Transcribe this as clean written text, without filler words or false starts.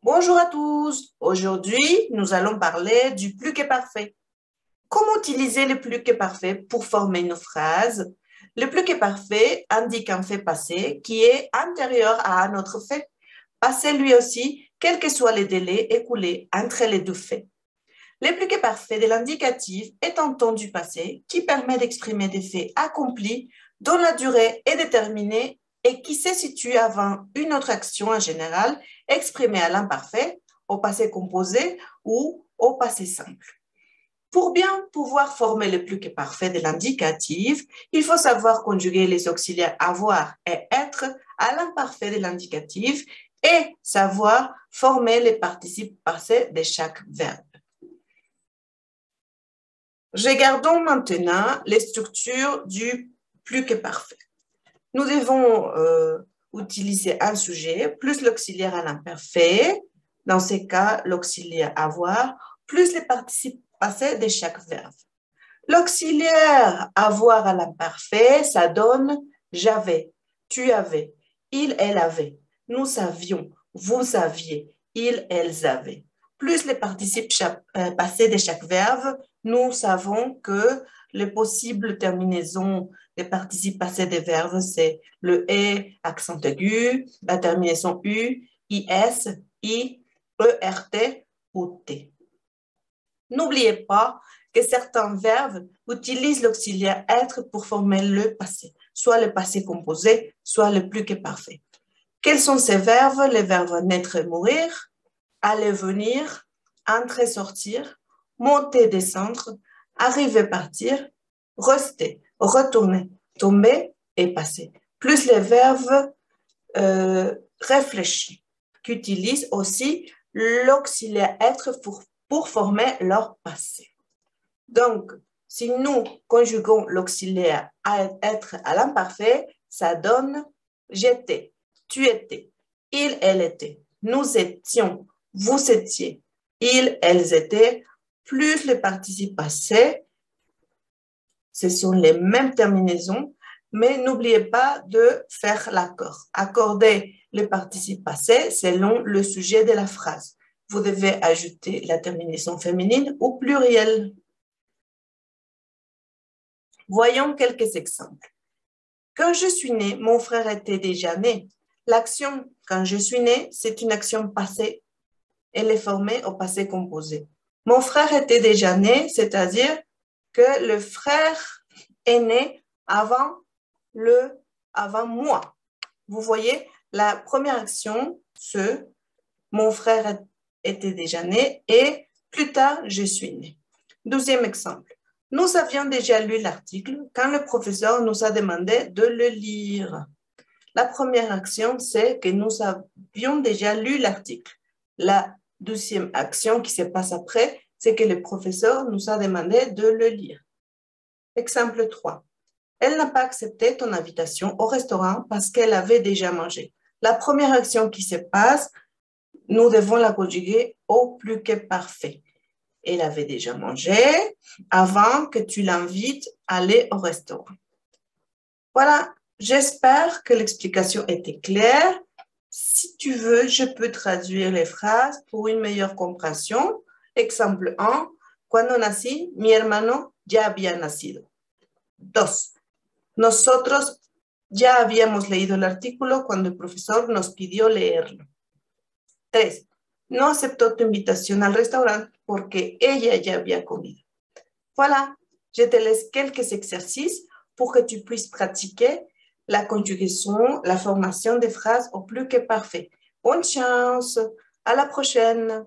Bonjour à tous. Aujourd'hui, nous allons parler du plus que parfait. Comment utiliser le plus que parfait pour former nos phrases? Le plus que parfait indique un fait passé qui est antérieur à un autre fait, passé lui aussi, quel que soit le délai écoulé entre les deux faits. Le plus que parfait de l'indicatif est un temps du passé qui permet d'exprimer des faits accomplis dont la durée est déterminée et qui se situe avant une autre action en général exprimée à l'imparfait, au passé composé ou au passé simple. Pour bien pouvoir former le plus que parfait de l'indicatif, il faut savoir conjuguer les auxiliaires avoir et être à l'imparfait de l'indicatif et savoir former les participes passés de chaque verbe. Regardons maintenant les structures du plus que parfait. Nous devons utiliser un sujet plus l'auxiliaire à l'imparfait, dans ces cas l'auxiliaire avoir, plus les participes passés de chaque verbe. L'auxiliaire avoir à l'imparfait, ça donne j'avais, tu avais, il, elle avait, nous savions, vous saviez, ils, elles avaient. Plus les participes passés de chaque verbe, nous savons que les possibles terminaisons des participes passés des verbes, c'est le « accent aigu, la terminaison « u », « is », « i », « ert » ou « t ». N'oubliez pas que certains verbes utilisent l'auxiliaire être pour former le passé, soit le passé composé, soit le plus que parfait. Quels sont ces verbes? Les verbes naître et mourir, aller venir, entrer sortir, monter descendre, arriver partir, rester, retourner, tomber et passer. Plus les verbes réfléchis, qui utilisent aussi l'auxiliaire être pour former leur passé. Donc, si nous conjuguons l'auxiliaire être à l'imparfait, ça donne j'étais, tu étais, il, elle était, nous étions, vous étiez, ils, elles étaient, plus les participes passés, ce sont les mêmes terminaisons, mais n'oubliez pas de faire l'accord. Accordez les participes passés selon le sujet de la phrase. Vous devez ajouter la terminaison féminine ou pluriel. Voyons quelques exemples. Quand je suis né, mon frère était déjà né. L'action « quand je suis né », c'est une action passée. Elle est formée au passé composé. Mon frère était déjà né, c'est-à-dire que le frère est né avant moi. Vous voyez, la première action, mon frère était déjà né et plus tard, je suis né. Deuxième exemple. Nous avions déjà lu l'article quand le professeur nous a demandé de le lire. La première action, c'est que nous avions déjà lu l'article. La deuxième action qui se passe après, c'est que le professeur nous a demandé de le lire. Exemple 3. Elle n'a pas accepté ton invitation au restaurant parce qu'elle avait déjà mangé. La première action qui se passe, nous devons la conjuguer au plus que parfait. Elle avait déjà mangé avant que tu l'invites à aller au restaurant. Voilà, j'espère que l'explication était claire. Si tu veux, je peux traduire les phrases pour une meilleure compréhension. Exemple 1. Cuando nací, mi hermano ya había nacido. 2. Nosotros ya habíamos leído el artículo cuando el profesor nos pidió leerlo. 3. No aceptó tu invitación al restaurante porque ella ya había comido. Voilà, je te laisse quelques exercices pour que tu puisses pratiquer la conjugaison, la formation des phrases au plus que parfait. Bonne chance, à la prochaine.